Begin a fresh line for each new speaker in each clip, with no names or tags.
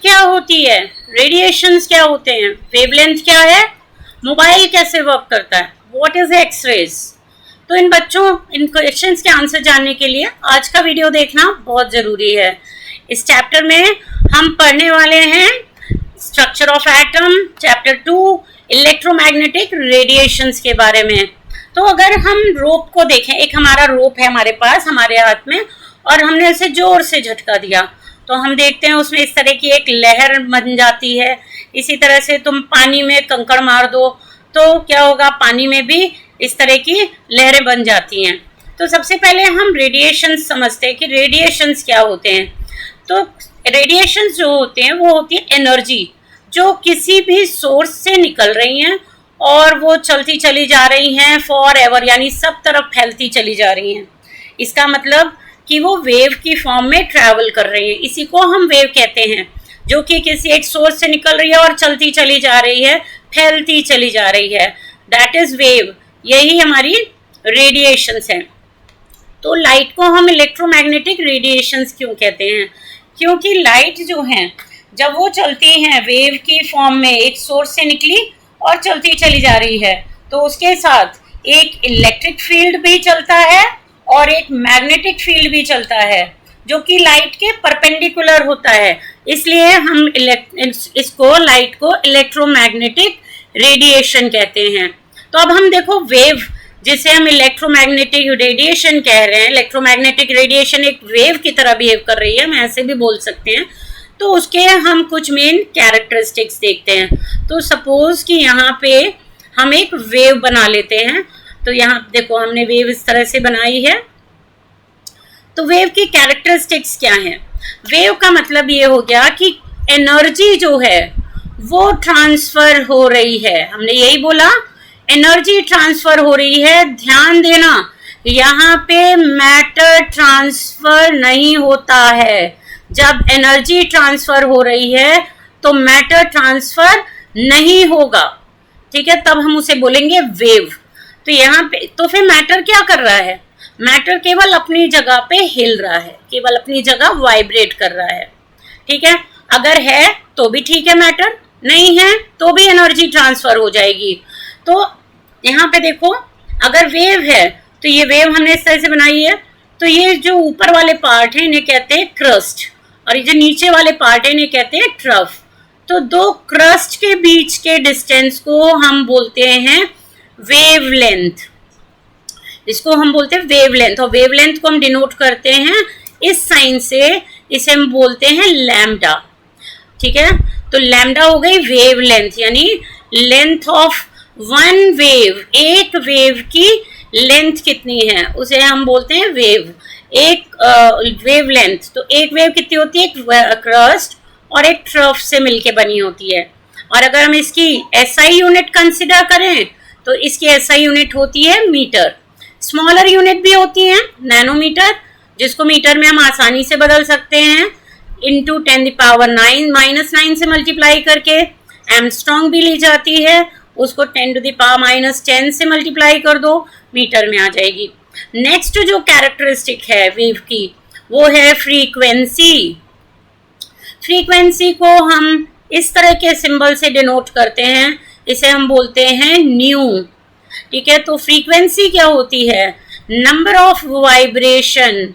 क्या होती है, रेडिएशंस क्या होते हैं, वेवलेंथ क्या है, मोबाइल कैसे वर्क करता है, व्हाट इज एक्सरेज। तो इन बच्चों इन क्वेश्चंस के आंसर जानने के लिए आज का वीडियो देखना बहुत ज़रूरी है। इस चैप्टर में हम पढ़ने वाले हैं structure of atom, chapter 2 electromagnetic radiations के बारे में। तो अगर हम रोप को देखें, एक हमारा रोप है हमारे पास हमारे हाथ में और हमने उसे जोर से झटका दिया तो हम देखते हैं उसमें इस तरह की एक लहर बन जाती है। इसी तरह से तुम पानी में कंकड़ मार दो तो क्या होगा, पानी में भी इस तरह की लहरें बन जाती हैं। तो सबसे पहले हम रेडिएशंस समझते हैं कि रेडिएशंस क्या होते हैं। तो रेडिएशंस जो होते हैं वो होती है एनर्जी जो किसी भी सोर्स से निकल रही हैं और वो चलती चली जा रही हैं फॉर एवर, यानी सब तरफ फैलती चली जा रही हैं। इसका मतलब कि वो वेव की फॉर्म में ट्रैवल कर रही है, इसी को हम वेव कहते हैं, जो कि किसी एक सोर्स से निकल रही है और चलती चली जा रही है, फैलती चली जा रही है, दैट इज वेव। यही हमारी रेडिएशंस हैं। तो लाइट को हम इलेक्ट्रोमैग्नेटिक रेडिएशंस क्यों कहते हैं, क्योंकि लाइट जो है जब वो चलती हैं वेव की फॉर्म में, एक सोर्स से निकली और चलती चली जा रही है, तो उसके साथ एक इलेक्ट्रिक फील्ड भी चलता है और एक मैग्नेटिक फील्ड भी चलता है जो कि लाइट के परपेंडिकुलर होता है। इसलिए हम इसको लाइट को इलेक्ट्रोमैग्नेटिक रेडिएशन कहते हैं। तो अब हम देखो वेव जिसे हम इलेक्ट्रोमैग्नेटिक रेडिएशन कह रहे हैं, इलेक्ट्रोमैग्नेटिक रेडिएशन एक वेव की तरह बिहेव कर रही है, हम ऐसे भी बोल सकते हैं। तो उसके हम कुछ मेन कैरेक्टरिस्टिक्स देखते हैं। तो सपोज कि यहाँ पे हम एक वेव बना लेते हैं। तो यहाँ देखो हमने वेव इस तरह से बनाई है। तो वेव की कैरेक्टरिस्टिक्स क्या हैं? वेव का मतलब ये हो गया कि एनर्जी जो है वो ट्रांसफर हो रही है, हमने यही बोला एनर्जी ट्रांसफर हो रही है। ध्यान देना यहाँ पे मैटर ट्रांसफर नहीं होता है। जब एनर्जी ट्रांसफर हो रही है तो मैटर ट्रांसफर नहीं होगा, ठीक है, तब हम उसे बोलेंगे वेव। तो यहाँ पे तो फिर मैटर क्या कर रहा है? मैटर केवल अपनी जगह पे हिल रहा है, केवल अपनी जगह वाइब्रेट कर रहा है, ठीक है। अगर है तो भी ठीक है, मैटर नहीं है तो भी एनर्जी ट्रांसफर हो जाएगी। तो यहाँ पे देखो अगर वेव है तो ये वेव हमने इस तरह से बनाई है। तो ये जो ऊपर वाले पार्ट है इन्हें कहते हैं क्रस्ट और ये जो नीचे वाले पार्ट है इन्हें कहते हैं ट्रफ। तो दो क्रस्ट के बीच के डिस्टेंस को हम बोलते हैं वेवलेंथ, इसको हम बोलते हैं वेवलेंथ। और वेवलेंथ को हम डिनोट करते हैं इस साइन से, इसे हम बोलते हैं लैम्डा, ठीक है। तो लैम्डा हो गई वेवलेंथ, यानी लेंथ ऑफ वन वेव, एक वेव की लेंथ कितनी है उसे हम बोलते हैं वेव, एक वेवलेंथ। तो एक वेव कितनी होती है? एक क्रस्ट और एक ट्रफ से मिलके बनी होती है। और अगर हम इसकी एसआई यूनिट कंसिडर करें तो इसकी एसआई यूनिट होती है मीटर। स्मॉलर यूनिट भी होती है नैनोमीटर, जिसको मीटर में हम आसानी से बदल सकते हैं, इंटू 10⁻⁹ से मल्टीप्लाई करके। एमस्ट्रॉन्ग भी ली जाती है, उसको 10⁻⁻10 से मल्टीप्लाई कर दो, मीटर में आ जाएगी। नेक्स्ट जो कैरेक्टरिस्टिक है वेव की वो है फ्रीक्वेंसी। फ्रीक्वेंसी को हम इस तरह के सिंबल से डिनोट करते हैं, इसे हम बोलते हैं न्यू, ठीक है। तो फ्रीक्वेंसी क्या होती है? नंबर ऑफ वाइब्रेशन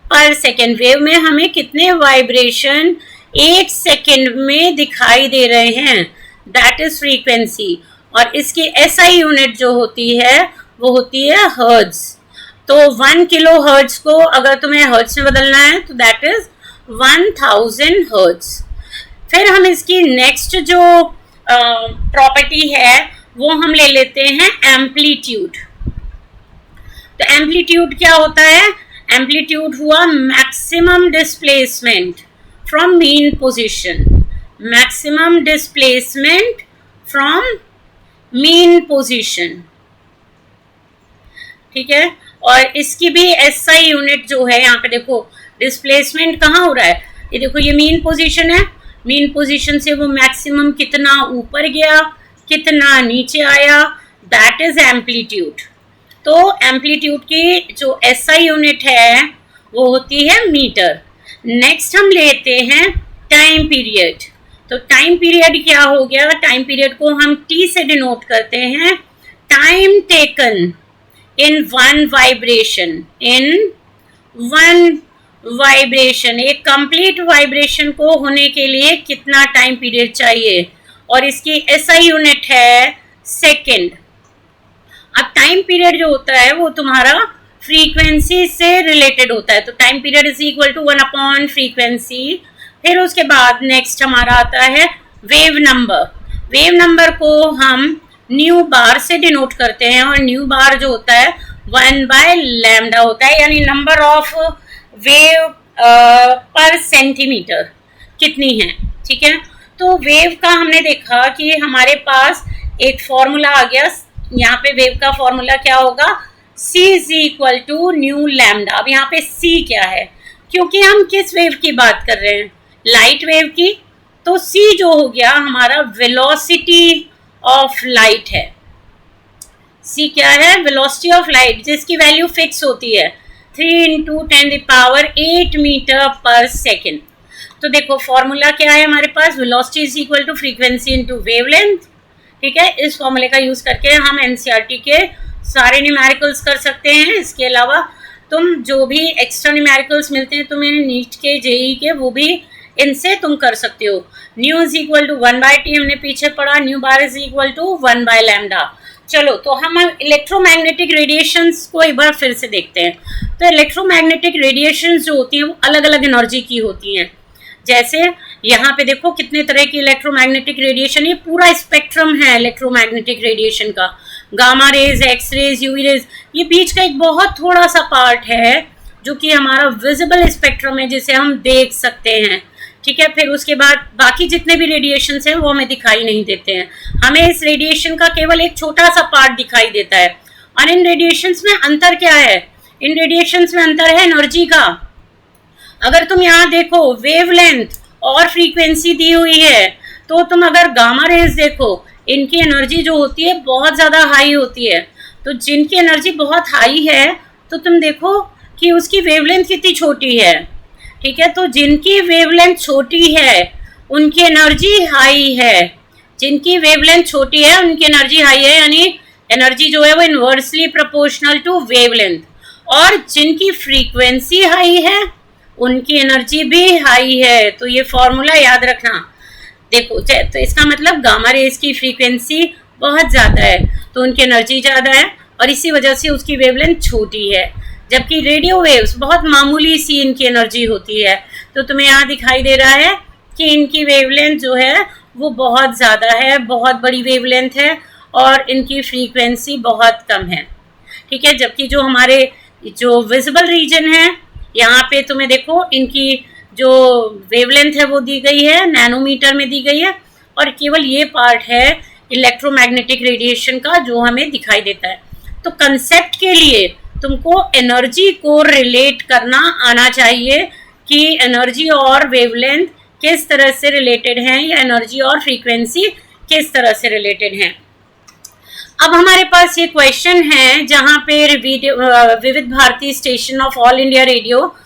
पर सेकेंड। वेव में हमें कितने वाइब्रेशन एक सेकेंड में दिखाई दे रहे हैं, दैट इज फ्रीक्वेंसी। और इसकी एसआई यूनिट जो होती है वो होती है हर्ट्ज। तो 1 किलो हर्ट्ज को अगर तुम्हें हर्ट्ज में बदलना है तो दैट इज 1000 हर्ट्ज। फिर हम इसकी नेक्स्ट जो प्रॉपर्टी है वो हम ले लेते हैं एम्पलीट्यूड। तो एम्पलीट्यूड क्या होता है? एम्पलीट्यूड हुआ maximum displacement from mean position, maximum displacement from mean position, ठीक है। और इसकी भी एसआई यूनिट जो है, यहाँ पे देखो डिस्प्लेसमेंट कहाँ हो रहा है, ये देखो ये मीन पोजीशन है, मीन पोजीशन से वो मैक्सिमम कितना ऊपर गया कितना नीचे आया, दैट इज एम्पलीट्यूड। तो एम्पलीट्यूड की जो एसआई यूनिट है वो होती है मीटर। नेक्स्ट हम लेते हैं टाइम पीरियड। तो टाइम पीरियड क्या हो गया, टाइम पीरियड को हम टी से डिनोट करते हैं, time taken in one vibration, in one vibration. एक कंप्लीट वाइब्रेशन को होने के लिए कितना टाइम पीरियड चाहिए, और इसकी SI यूनिट है सेकेंड। अब टाइम पीरियड जो होता है वो तुम्हारा फ्रीक्वेंसी से रिलेटेड होता है, तो time period is equal to 1 frequency. फिर उसके बाद नेक्स्ट हमारा आता है वेव नंबर। वेव नंबर को हम न्यू बार से डिनोट करते हैं, और न्यू बार जो होता है 1/λ होता है, यानी नंबर ऑफ वेव पर सेंटीमीटर कितनी है। ठीक है, तो वेव का हमने देखा कि हमारे पास एक फॉर्मूला आ गया, यहाँ पे वेव का फॉर्मूला क्या होगा, c is equal to nu lambda. अब यहाँ पे c क्या है, क्योंकि हम किस वेव की बात कर रहे हैं, लाइट वेव की, तो c जो हो गया हमारा वेलोसिटी ऑफ लाइट है। c क्या है, वेलोसिटी ऑफ लाइट, जिसकी वैल्यू फिक्स होती है 3 × 10⁸ मीटर पर सेकेंड। तो देखो फॉर्मूला क्या है हमारे पास, velocity is equal to frequency into wavelength. ठीक है, इस फॉर्मूले का यूज करके हम एनसीईआरटी के सारे न्यूमेरिकल्स कर सकते हैं। इसके अलावा तुम जो भी एक्स्ट्रा न्यूमेरिकल्स मिलते हैं तुम्हें नीट के, जेई के, वो भी इनसे तुम कर सकते हो। New is equal to 1/t हमने पीछे पढ़ा, nu bar is equal to 1/λ। चलो तो हम इलेक्ट्रोमैग्नेटिक रेडिएशंस को एक बार फिर से देखते हैं। तो इलेक्ट्रोमैग्नेटिक रेडिएशंस जो होती हैं वो अलग अलग एनर्जी की होती हैं। जैसे यहाँ पे देखो कितने तरह की इलेक्ट्रोमैग्नेटिक रेडिएशन, ये पूरा स्पेक्ट्रम है इलेक्ट्रोमैग्नेटिक रेडिएशन का, gamma rays, X rays, UV rays, ये बीच का एक बहुत थोड़ा सा पार्ट है जो कि हमारा विजिबल स्पेक्ट्रम है, जिसे हम देख सकते हैं। ठीक है, फिर उसके बाद बाकी जितने भी रेडिएशंस हैं वो हमें दिखाई नहीं देते हैं, हमें इस रेडिएशन का केवल एक छोटा सा पार्ट दिखाई देता है। और इन रेडिएशंस में अंतर क्या है, इन रेडिएशंस में अंतर है एनर्जी का। अगर तुम यहाँ देखो वेवलेंथ और फ्रीक्वेंसी दी हुई है, तो तुम अगर गामा रेज देखो, इनकी एनर्जी जो होती है बहुत ज़्यादा हाई होती है। तो जिनकी एनर्जी बहुत हाई है तो तुम देखो कि उसकी वेवलेंथ कितनी छोटी है। ठीक है, तो जिनकी वेवलेंथ छोटी है उनकी एनर्जी हाई है, जिनकी वेवलेंथ छोटी है उनकी एनर्जी हाई है, यानी एनर्जी जो है वो इनवर्सली प्रोपोर्शनल टू वेवलेंथ। और जिनकी फ्रीक्वेंसी हाई है उनकी एनर्जी भी हाई है। तो ये फॉर्मूला याद रखना। देखो तो इसका मतलब गामा रेज की फ्रीक्वेंसी बहुत ज़्यादा है तो उनकी एनर्जी ज़्यादा है, और इसी वजह से उसकी वेवलेंथ छोटी है। जबकि रेडियो वेव्स बहुत मामूली सी इनकी एनर्जी होती है। तो तुम्हें यहाँ दिखाई दे रहा है कि इनकी वेवलेंथ जो है वो बहुत ज़्यादा है, बहुत बड़ी वेवलेंथ है, और इनकी फ्रीक्वेंसी बहुत कम है। ठीक है, जबकि जो हमारे जो विजिबल रीजन है यहाँ पे तुम्हें देखो इनकी जो वेवलेंथ है वो दी गई है, नैनोमीटर में दी गई है, और केवल ये पार्ट है इलेक्ट्रोमैग्नेटिक रेडिएशन का जो हमें दिखाई देता है। तो कंसेप्ट के लिए तुमको एनर्जी को रिलेट करना आना चाहिए कि एनर्जी और वेवलेंथ किस तरह से रिलेटेड हैं, या एनर्जी और फ्रीक्वेंसी किस तरह से रिलेटेड हैं। अब हमारे पास ये क्वेश्चन है जहाँ पे Vividh Bharati station of All India Radio,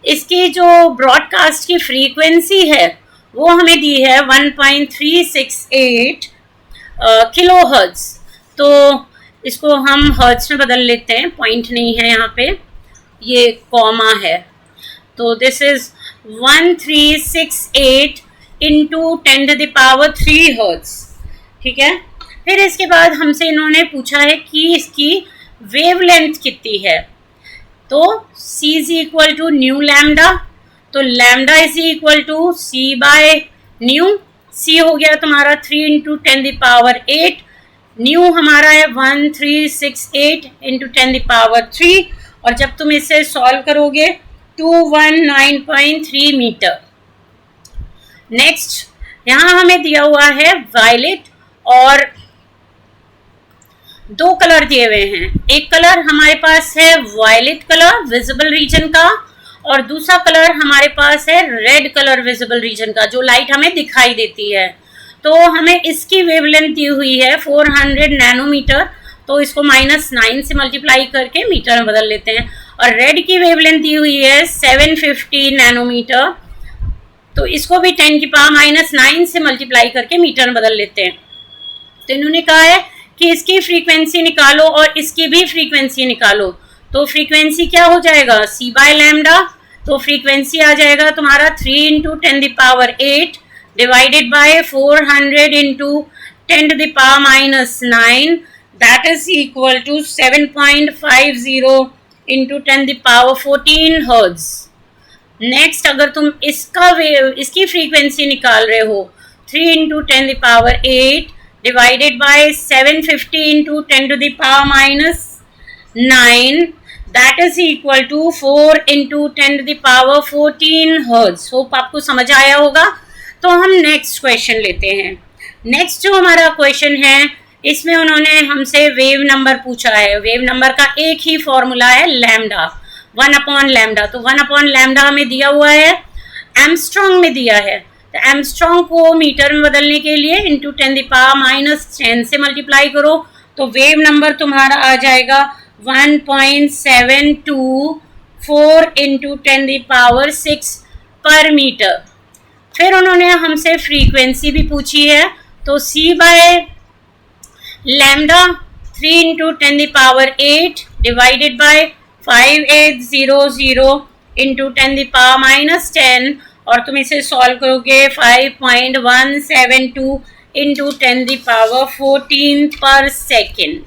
इसकी जो ब्रॉडकास्ट की फ्रीक्वेंसी है वो हमें दी है 1.368 किलोहर्ट्ज। तो इसको हम हर्ट्ज में बदल लेते हैं, पॉइंट नहीं है यहाँ पे, ये कॉमा है। तो दिस इज 1368 इंटू 10⁻³ हर्ट्ज। ठीक है, फिर इसके बाद हमसे इन्होंने पूछा है कि इसकी वेवलेंथ कितनी है। तो c is equal to nu lambda, तो लैम्डा इज इक्वल टू c/न्यू। c हो गया तुम्हारा 3 × 10⁸, न्यू हमारा है 1368 इंटू 10⁻³, और जब तुम इसे सॉल्व करोगे 219.3 मीटर। नेक्स्ट यहाँ हमें दिया हुआ है वायलेट, और दो कलर दिए हुए हैं। एक कलर हमारे पास है वायलेट कलर विजिबल रीजन का, और दूसरा कलर हमारे पास है रेड कलर विजिबल रीजन का, जो लाइट हमें दिखाई देती है। तो हमें इसकी वेवलेंथ दी हुई है 400 नैनोमीटर, तो इसको -9 से मल्टीप्लाई करके मीटर में बदल लेते हैं। और रेड की वेवलेंथ दी हुई है 750 नैनोमीटर, तो इसको भी 10 की पावर -9 से मल्टीप्लाई करके मीटर में बदल लेते हैं। तो इन्होंने कहा है कि इसकी फ्रीक्वेंसी निकालो और इसकी भी फ्रीक्वेंसी निकालो। तो फ्रीक्वेंसी क्या हो जाएगा, c बाय लैम्डा। तो फ्रीक्वेंसी आ जाएगा तुम्हारा 3 × 10⁸ divided by 400 × 10⁻⁹ that is equal to 7.50 × 10⁻14 hertz. Next अगर तुम इसकी फ्रीक्वेंसी निकाल रहे हो 3 × 10⁸ divided by 750 × 10⁻⁹ that is equal to 4 × 10⁻14 hertz. Hope आपको समझ आया होगा। तो हम नेक्स्ट क्वेश्चन लेते हैं। नेक्स्ट जो हमारा क्वेश्चन है इसमें उन्होंने हमसे वेव नंबर पूछा है। वेव नंबर का एक ही फॉर्मूला है लैम्डा, 1/λ। तो 1/λ हमें दिया हुआ है, एमस्ट्रॉन्ग में दिया है। तो एमस्ट्रॉन्ग को मीटर में बदलने के लिए इंटू 10⁻⁻10 से मल्टीप्लाई करो। तो वेव नंबर तुम्हारा आ जाएगा 1.724 × 10⁻6 पर मीटर। फिर उन्होंने हमसे फ्रीक्वेंसी भी पूछी है। तो c by lambda 3 × 10⁸ divided bye 5800 × 10⁻⁻10 और तुम इसे सॉल्व करोगे 5.172 × 10⁻14 पर सेकेंड।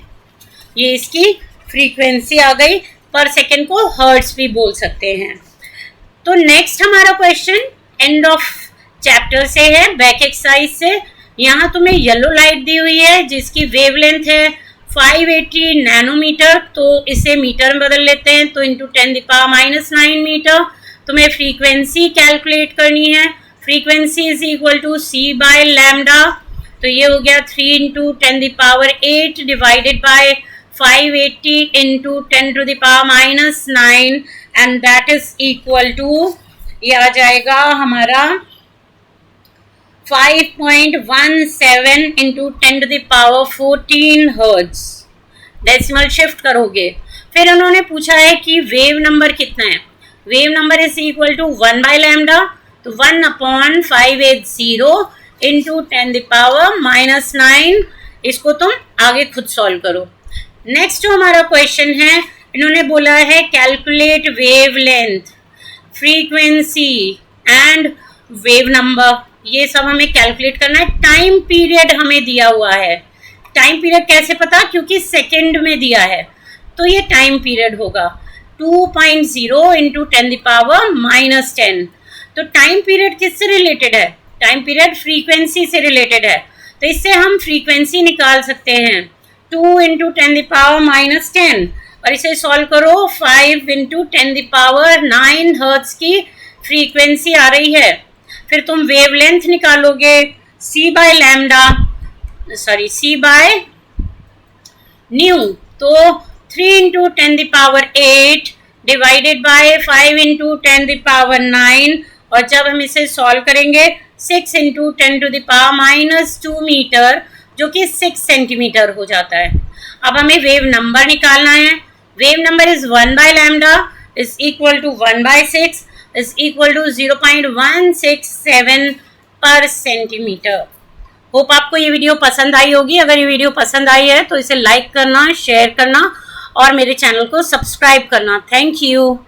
ये इसकी फ्रीक्वेंसी आ गई। पर सेकेंड को हर्ट्ज भी बोल सकते हैं। तो नेक्स्ट हमारा क्वेश्चन एंड ऑफ चैप्टर से है, बैक एक्सरसाइज से। यहाँ तुम्हें येलो लाइट दी हुई है जिसकी वेवलेंथ है 580 नैनोमीटर। तो इसे मीटर में बदल लेते हैं। तो इंटू 10⁻⁹ मीटर। तुम्हें फ्रीक्वेंसी कैलकुलेट करनी है। Frequency is equal to c by lambda. तो ये हो गया 3 × 10⁸ divided by 580 × 10⁻⁹ and that is equal to, ये आ जाएगा हमारा 5.17 × 10⁻14 हर्ट्ज। डेसिमल शिफ्ट करोगे। फिर उन्होंने पूछा है कि वेव नंबर कितना है। Wave number is equal to 1/λ। तो 1/580 × 10⁻⁻9। इसको तुम आगे खुद सॉल्व करो। नेक्स्ट जो हमारा क्वेश्चन है, इन्होंने बोला है calculate wave length, frequency and wave number. ये सब हमें कैलकुलेट करना है। टाइम पीरियड हमें दिया हुआ है। टाइम पीरियड कैसे पता, क्योंकि सेकंड में दिया है। तो ये टाइम पीरियड होगा 2.0 × 10⁻⁻10। तो टाइम पीरियड किससे रिलेटेड है, टाइम पीरियड फ्रीक्वेंसी से रिलेटेड है। तो इससे हम फ्रीक्वेंसी निकाल सकते हैं 2 × 10⁻⁻10 और इसे सॉल्व करो 5 × 10⁻9 हर्ट्ज की फ्रीक्वेंसी आ रही है। फिर तुम वेवलेंथ निकालोगे c बाय न्यू। तो 3 × 10⁸ डिवाइडेड बाय 5 × 10⁻9 और जब हम इसे सॉल्व करेंगे 6 × 10⁻⁻2 मीटर, जो कि 6 सेंटीमीटर हो जाता है। अब हमें वेव नंबर निकालना है। Wave number is 1/λ is equal to 1/6 is equal to 0.167 per centimetre. Hope आपको ये वीडियो पसंद आई होगी। अगर ये वीडियो पसंद आई है तो इसे लाइक करना, शेयर करना और मेरे चैनल को सब्सक्राइब करना। Thank you.